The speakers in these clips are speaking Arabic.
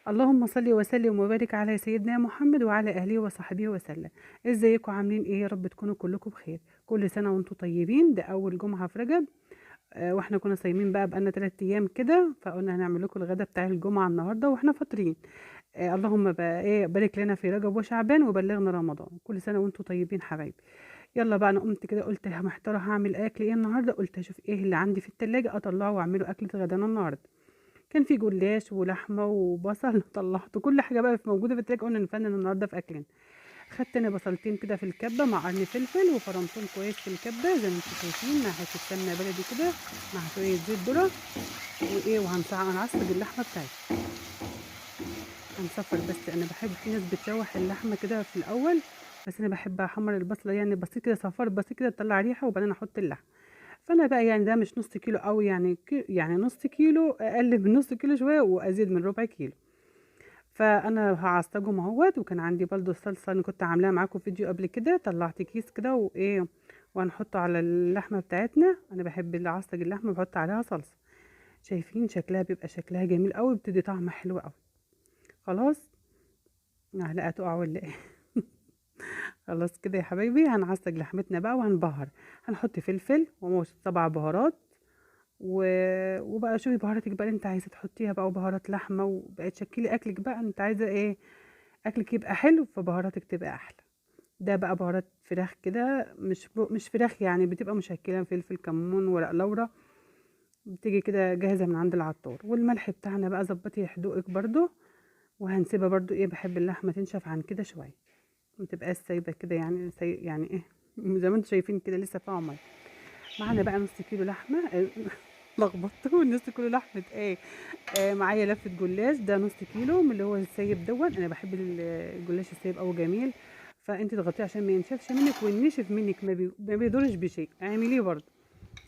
اللهم صل وسلم وبارك على سيدنا محمد وعلى اهله وصحبه وسلم. ازيكم عاملين ايه؟ يا رب تكونوا كلكم بخير. كل سنه وانتم طيبين. ده اول جمعه في رجب. واحنا كنا صايمين بقى بقالنا 3 ايام كده، فقلنا هنعمل لكم الغدا بتاع الجمعه النهارده واحنا فاطرين. اللهم بقى ايه بارك لنا في رجب وشعبان وبلغنا رمضان. كل سنه وانتم طيبين حبايبي. يلا بقى، انا قمت كده قلت محتاره هعمل اكل ايه النهارده. قلت اشوف ايه اللي عندي في التلاجة اطلعه واعمله اكله غدانا النهارده. كان في جلاش ولحمه وبصل طلعت كل حاجه بقى موجوده في التلاجة. قلنا نفنن النهارده في اكلنا. خدت انا بصلتين كده في الكبه مع قرن فلفل وفرمتهم كويس في الكبه زي ما انتم شايفين مع حته سمنه بلدي كده مع شويه زيت ذره. وايه هنعصج اللحمه بتاعتي. هنصفر، بس انا بحب، في ناس بتشوح اللحمه كده في الاول، بس انا بحب احمر البصله يعني بسيط كده، صفار بسيط كده تطلع ريحه وبعدين احط اللحمه. فانا بقى يعني ده مش نص كيلو قوي، يعني يعني نص كيلو، اقل من نص كيلو شويه وازيد من ربع كيلو. فانا هعصجهم اهوت. وكان عندي برضو الصلصه اللي كنت عاملاها معاكم فيديو قبل كده، طلعت كيس كده وايه، وهنحطه على اللحمه بتاعتنا. انا بحب اللي اعصج اللحمه بحط عليها صلصه. شايفين شكلها بيبقى شكلها جميل قوي، بتدي طعم حلو قوي. خلاص. معلقه تقع ولا ايه؟ خلاص كده يا حبايبي، هنعصج لحمتنا بقى وهنبهر. هنحط فلفل وسبع بهارات و... وبقى شوفي بهاراتك بقى اللي انت عايزه تحطيها بقى، وبهارات لحمه، وبقى تشكلي اكلك بقى انت عايزه ايه. اكلك يبقى حلو فبهاراتك تبقى احلى. ده بقى بهارات فراخ كده، مش فراخ يعني، بتبقى مشكله فلفل كمون ورق لورا، بتيجي كده جاهزه من عند العطار. والملح بتاعنا بقى ظبطي حدوقك برضو. وهنسيبها برضو ايه، بحب اللحمه تنشف عن كده شويه، ما تبقاش سايبه كده يعني يعني ايه زي ما انتم شايفين كده لسه فيها ميه. معانا بقى نص كيلو لحمه لخبطت نص كيلو لحمه ايه. معايا لفه جلاش، ده نص كيلو من اللي هو السايب دوت. انا بحب الجلاش السايب قوي جميل. فانت تغطيه عشان ما ينشفش منك، والنشف منك ما بيضرش بشيء، اعمليه برضه.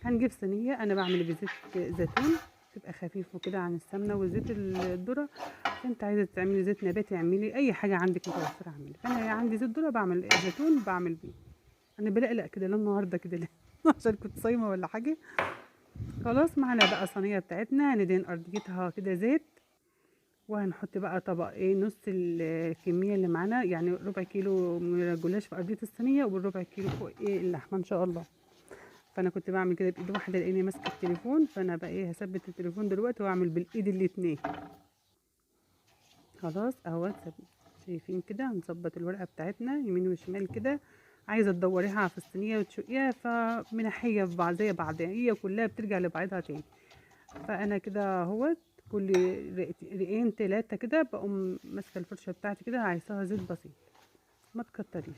هنجيب صينيه، انا بعمل بزيت زيتون، تبقى خفيف وكده عن السمنه وزيت الذره. انت عايزه تعملي زيت نباتي اعملي اي حاجه عندك متوفره اعملي. فانا عندي زيت ذره بعمل زيتون بعمل بيه. انا بقلق كده ليه النهارده كده ليه؟ عشان كنت صايمه ولا حاجه. خلاص. معنا بقى صينيه بتاعتنا هندهن ارضيتها كده زيت. وهنحط بقى طبق ايه، نص الكميه اللي معانا، يعني ربع كيلو من الجلاش في ارضيه الصينيه، والربع كيلو فوق ايه اللحمه ان شاء الله. فانا كنت بعمل كده بايد واحده لاني ماسكه التليفون، فانا بقى ايه هثبت التليفون دلوقتي واعمل بالايد الاتنين. خلاص اهو شايفين كده. هنظبط الورقه بتاعتنا يمين وشمال كده. عايزه تدوريها في الصينيه وتشقيها فمناحيه في بعض زي بعض، يعني هي كلها بترجع لبعضها تاني. فانا كده اهوت. كل رقين تلاتة كده بقوم ماسكه الفرشه بتاعتي كده، عايزاها زيت بسيط، ما تكتريش.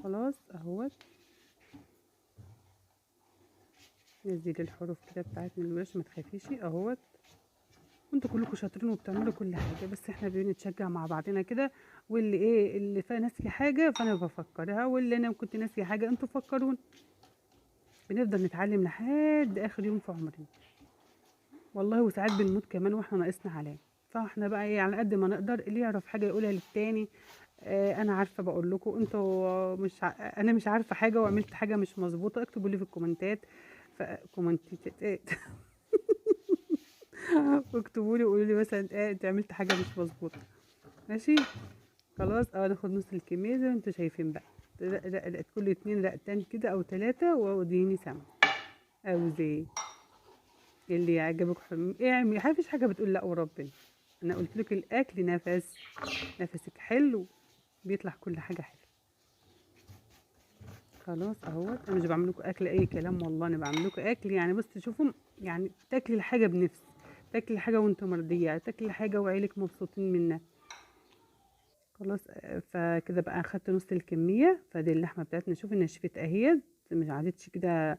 خلاص اهوت. نزلي الحروف كده بتاعتنا الوش، ما تخافيش اهوت. وانتوا كلكم شاطرين وبتعملوا كل حاجه، بس احنا بنتشجع مع بعضنا كده. واللي ايه اللي فيها ناسي حاجه فانا بفكرها، واللي انا كنت ناسي حاجه انتوا فكرون. بنفضل نتعلم لحد اخر يوم في عمرنا والله. وساعات بنموت كمان واحنا ناقصنا علام. فاحنا بقى ايه، على قد ما نقدر اللي يعرف حاجه يقولها للتاني. انا عارفه بقول لكم انتوا مش انا مش عارفه حاجه وعملت حاجه مش مظبوطه، اكتبوا لي في الكومنتات. كومنتات واكتبوا لي وقولوا لي مثلا ايه انت عملت حاجه مش مظبوطه. ماشي. خلاص ناخد نص الكميه زي ما انتوا شايفين بقى. كل اتنين رقتين كده او تلاتة، واديني سمنه او زيت اللي يعجبك. اعمل مفيش حاجه بتقول لا وربنا. انا قلت لك الاكل نفس، نفسك حلو بيطلع كل حاجه حلوه. خلاص اهوت. انا مش بعمل لكم اكل اي كلام والله، انا بعمل لكم اكل يعني بس تشوفوا، يعني تاكلي الحاجه بنفس، تاكلي الحاجه وانت مرضيه، تاكلي الحاجه وعيلك مبسوطين منها. خلاص. فكده بقى اخدت نص الكميه. فدي اللحمه بتاعتنا شوفي نشفت اهيت، مش عادتش كده.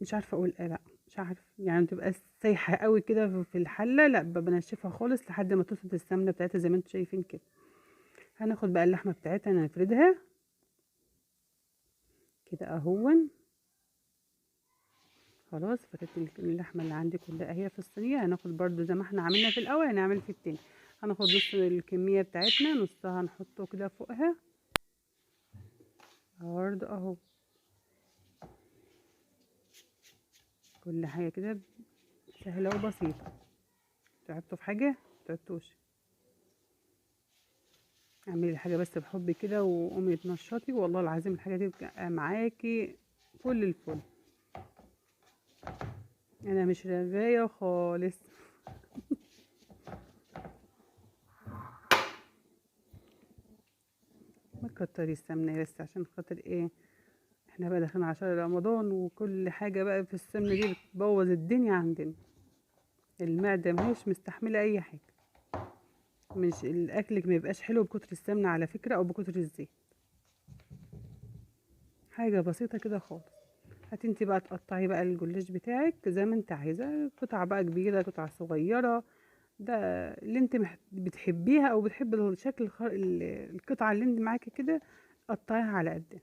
مش عارفه اقول ايه، لا مش عارفه يعني تبقى سايحه قوي كده في الحله، لا بنشفها خالص لحد ما تسقط السمنه بتاعتها زي ما انتم شايفين كده. هناخد بقى اللحمه بتاعتها نفردها كده اهون. خلاص. فردت اللحمه اللي عندي كلها اهي في الصينيه. هناخد برضو زي ما احنا عملنا في الاول هنعمل في التاني. هناخد نص الكميه بتاعتنا، نصها هنحطه كده فوقها برضو اهو. كل حاجه كده سهله وبسيطه. تعبتوا في حاجه؟ متعبتوش. اعملي الحاجه بس بحب كده وقومي تنشطي، والله العظيم الحاجه دي بتبقى معاكي فل الفل. انا مش رغايه خالص. ما تكتري السمنه بس عشان خاطر ايه، احنا بقى داخلين على شهر رمضان وكل حاجه بقى في السمنه دي بتبوظ الدنيا عندنا. المعده ماهيش مستحمله اي حاجه. مش الاكل ما يبقاش حلو بكتر السمنه على فكره او بكتر الزيت. حاجه بسيطه كده خالص. هاتي انت بقى تقطعي بقى الجلاش بتاعك زي ما انت عايزه، قطع بقى كبيره قطع صغيره، ده اللي انت بتحبيها او بتحب الشكل القطعه اللي انت معاكي كده، قطعيها على قد.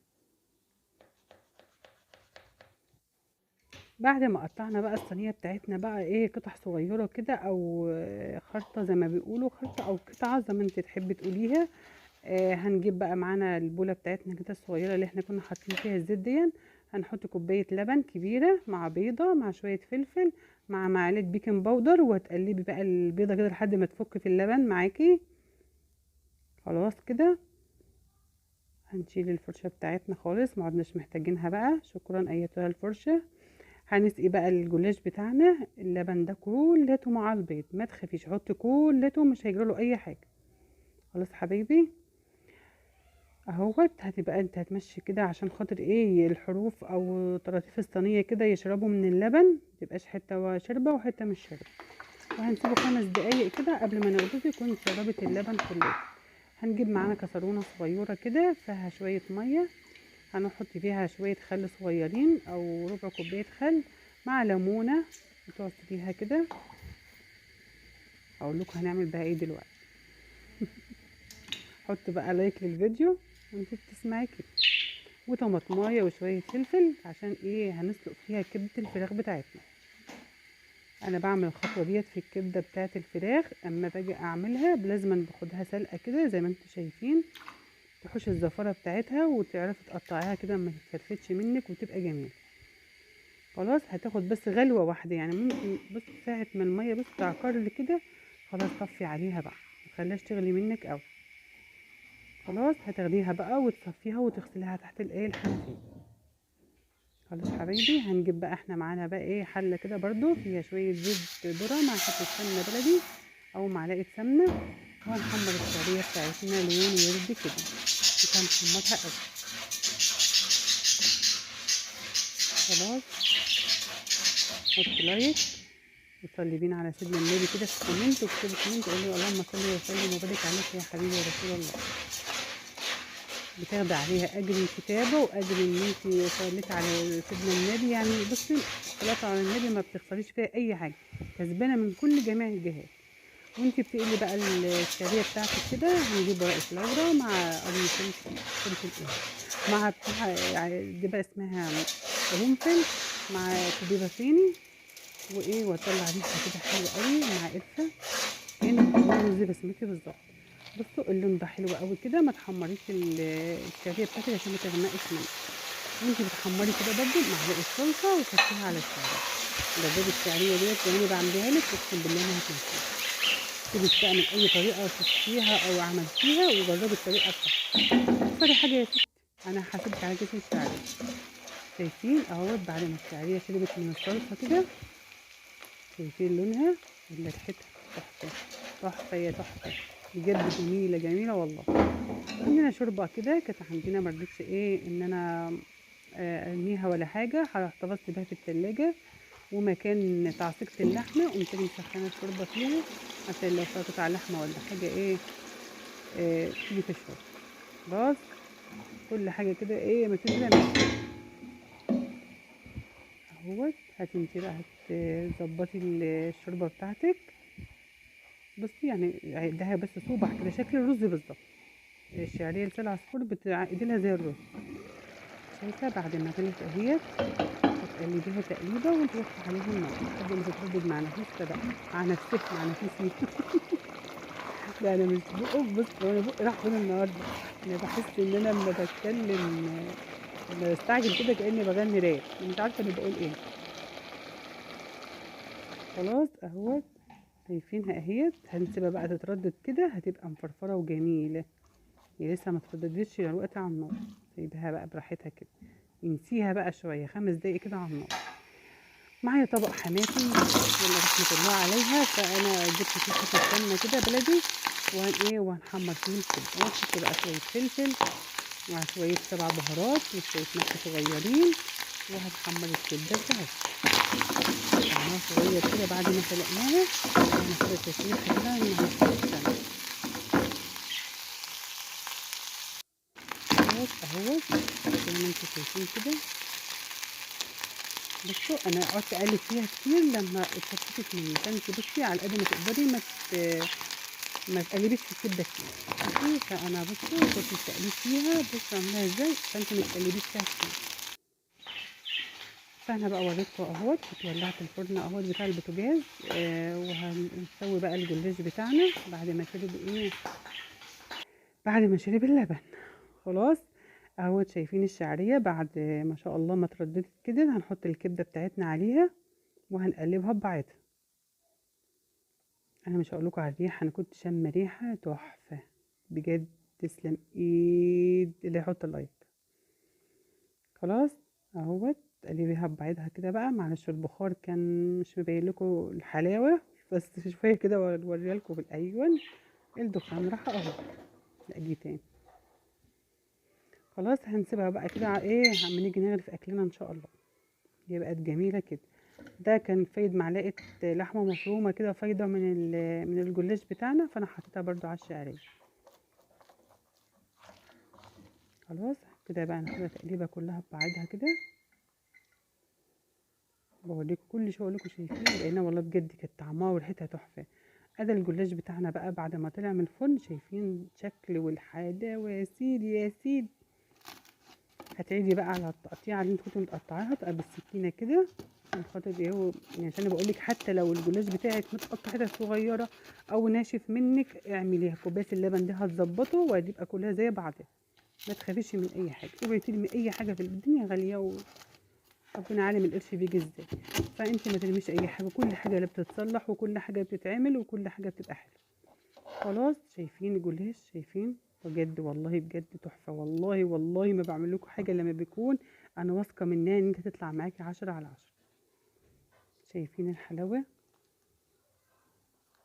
بعد ما قطعنا بقى الصينيه بتاعتنا بقى ايه قطع صغيره كده او خرطه زي ما بيقولوا، خرطه او قطعه زي ما انت تحبي تقوليها. هنجيب بقى معانا البوله بتاعتنا كده الصغيره اللي احنا كنا حاطين فيها الزيت دي. هنحط كوبايه لبن كبيره مع بيضه مع شويه فلفل مع معلقه بيكنج باودر، وهتقلبي بقى البيضه كده لحد ما تفك في اللبن معاكي. خلاص كده هنشيل الفرشه بتاعتنا خالص، ما عدناش محتاجينها بقى، شكرا ايتها الفرشه. هنسقي بقى الجلاش بتاعنا اللبن ده كلته مع البيض، ما تخافيش حطي كلته مش هيجراله اي حاجه. خلاص حبايبي اهوت، هتبقى انت هتمشي كده عشان خاطر ايه الحروف او طراطيف الصينيه كده يشربوا من اللبن، متبقاش حته شاربه وحته مش شاربه. وهنسيبه 5 دقايق كده قبل ما نغرفه يكون شربت اللبن كله. هنجيب معانا كسرونه صغيره كده فيها شويه ميه، هنحط فيها شويه خل صغيرين او ربع كوبايه خل مع ليمونه وتعصريها كده. اقول لكم هنعمل بقى ايه دلوقتي. حط بقى لايك للفيديو وانت بتسمعي كده، وطماطمايه وشويه فلفل عشان ايه هنسلق فيها كبده الفراخ بتاعتنا. انا بعمل الخطوه ديت في الكبده بتاعه الفراخ، اما باجي اعملها لازم باخدها سلقه كده زي ما انتم شايفين، تحوش الزفاره بتاعتها وتعرفي تقطعيها كده ما تتفتفتش منك وتبقى جميله. خلاص هتاخد بس غلوه واحده، يعني ممكن بس ساعه ما الميه بس تعكر كده خلاص طفي عليها بقى، متخليهاش تغلي منك قوي. خلاص هتاخديها بقى وتصفيها وتغسليها تحت الايه الحنفيه. خلاص حبايبي هنجيب بقى احنا معانا بقى ايه حله كده برضو فيها شويه زيت ذره مع حته سمنه بلدي او معلقه سمنه، وهنحمر الشعريه بتاعتنا لون ورد كده، مش هنحمرها قوي. خلاص حط لايك وصلي بينا على سيدنا النبي كده في كومنت، واكتبي كومنت قولي اللهم صل وسلم وبارك عليك يا حبيبي يا رسول الله. بتاخدي عليها اجر الكتابه واجر ان انت صليتي على سيدنا النبي، يعني بصي الصلاه على النبي ما بتخسريش فيها اي حاجه، كسبانه من كل جميع الجهات. وانت بتقلي بقى الشعريه بتاعتك كده هنجيب ورقه لورا مع قرن فلفل مع بتاع دي بقى اسمها قرنفل مع كبيبه صيني وايه، واطلع ريحه كده حلوه قوي مع قرفه كأنك بتعملي رز بسمتي بالظبط. بصوا اللون ده حلو قوي كده، ما تحمريش الشعريه بتاعتك عشان ما تغمقش منك، وانتي بتحمري كده برده معلقه صلصه وحطيها على الشعريه. جربي الشعريه ديت زي ما انا بعملها لك اقسم بالله ما هتنسيها. سيبك بقى من اي طريقه شفتيها او عملتيها وجربي الطريقه بتاعتي. اكتر حاجه يا ستي انا حاسبك على جسم الشعريه. شايفين اهوت بعد ما الشعريه شربت من الصلصه كده، شايفين لونها ولا ريحتها تحفه. تحفه يا تحفه بجد، جميله جميله والله. عندنا شوربه كده كانت عندنا مرضتش ايه ان انا ارميها ولا حاجه، احتفظت بيها في التلاجة، ومكان تعصيقة اللحمه قمت مسخنه الشوربه فيها عشان لو فيها قطع لحمه ولا حاجه ايه تيجي تشرب. خلاص كل حاجه كده ايه ما تترميش اهوت. هتنتي بقى هتظبطي الشوربه بتاعتك. بصي يعني اديها بس صوبع كده شكل الرز بالظبط، الشعريه لسان العصفور بتعقدي لها زي الرز. شايفه بعد ما غلت اهيت هتقلبيها تقليبه وتوطي عليها النار لحد ما تتردد مع نفسها بقى، مع نفسك مع نفسي. لا انا مش بقف، بص هو انا بقي راح فين النهارده. انا بحس ان انا لما بتكلم لما بستعجل كده كاني بغني راب ومش عارفه انا بقول ايه. خلاص اهوت شايفينها اهيت. هنسيبها بقى تتردد كده، هتبقى مفرفره وجميله. هي لسه ما ترددتش دلوقتي على النار، سيبها بقى براحتها كده، نسيها بقى شويه 5 دقايق كده على النار. معايا طبق حماتي يلا رحمه الله عليها، فانا جبت فيه حته سمنه كده بلدي، وهنحمر فيه الكبده، ونحط بقى شويه فلفل مع شويه 7 بهارات وشويه ملح صغيرين، وهنحمر الكبده بتاعتنا. طعمها صغير كده بعد ما سلقناها، وهناخد التشويحه كده نحط السمنه. اهوت زي ما انتوا شايفين كده. بصوا انا قعدت اقلب فيها كتير لما اتفتتت مني، فانت بصي على قد ما تقدري ما تقلبيش في الكبده كتير، ماشي؟ فانا بصوا كنت بتقليب فيها، بصوا عاملاها ازاي، فانت ما تقلبيش فيها كتير. فانا بقى وريتكم اهوت، كنت ولعت الفرن اهوت بتاع البوتاجاز. وهنسوي بقى الجلاش بتاعنا بعد ما شرب اللبن. خلاص اهوت، شايفين الشعريه بعد ما شاء الله ما اترددت كده، هنحط الكبده بتاعتنا عليها وهنقلبها ببعضها. انا مش هقول لكم على الريحه، انا كنت شامه ريحه تحفه بجد. تسلم ايد اللي يحط اللايك. خلاص اهوت، قلبيها ببعضها كده بقى. معلش البخار كان مش مبين لكم الحلاوه، بس شويه كده اوريها لكم بالايون. الدخان راح اهو. لا دي تاني. خلاص هنسيبها بقى كده عم نيجي نغرف اكلنا ان شاء الله. هي بقت جميله كده. ده كان فايد معلقه لحمه مفرومه كده، فايده من الجلاش بتاعنا، فانا حطيتها برضو على الشعريه. خلاص كده بقى ناخدها تقليبه كلها ببعضها كده. بوريكم كل شغلكم شايفين، لان والله بجد كانت طعمها وريحتها تحفه. ادي الجلاش بتاعنا بقى بعد ما طلع من الفرن، شايفين شكل والحلاوه يا سيدي يا سيدي. هتعيدي بقى على التقطيعه اللي انت كنتوا متقطعاها، تبقى بالسكينه كده عشان خاطر يعني عشان بقول لك حتى لو الجلاش بتاعك متقطع حتت صغيره او ناشف منك، اعمليها كوبايه اللبن دي هتظبطه وهتبقى كلها زي بعضها. ما تخافيش من اي حاجه، اوعي ترمي اي حاجه في الدنيا غاليه، وربنا عالم القرش بيجي ازاي. فانت ما ترميش اي حاجه، كل حاجه اللي بتتصلح وكل حاجه بتتعمل وكل حاجه بتبقى حلوه. خلاص شايفين الجلاش، شايفين بجد والله بجد تحفه. والله والله ما بعمل لكم حاجه لما بيكون انا واثقه منها ان انت تطلع معاكي 10/10. شايفين الحلاوه.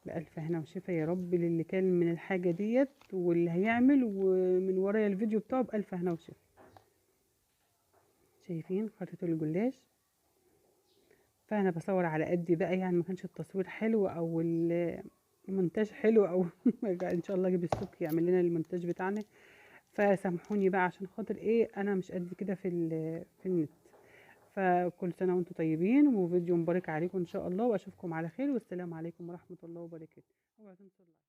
بألف هنا وشفا يا رب للي كان من الحاجه ديت واللي هيعمل ومن ورايا الفيديو بتاعه، بألف هنا وشفا. شايفين خرطة الجلاش. فانا بصور على قدي بقى، يعني ما كانش التصوير حلو او المونتاج حلو او ان شاء الله اجيب السبكي يعمل لنا المونتاج بتاعنا. فسامحوني بقى عشان خاطر انا مش قد كده في النت. فكل سنه وانتم طيبين، وفيديو مبارك عليكم ان شاء الله، واشوفكم على خير، والسلام عليكم ورحمه الله وبركاته. اوعوا تنسوا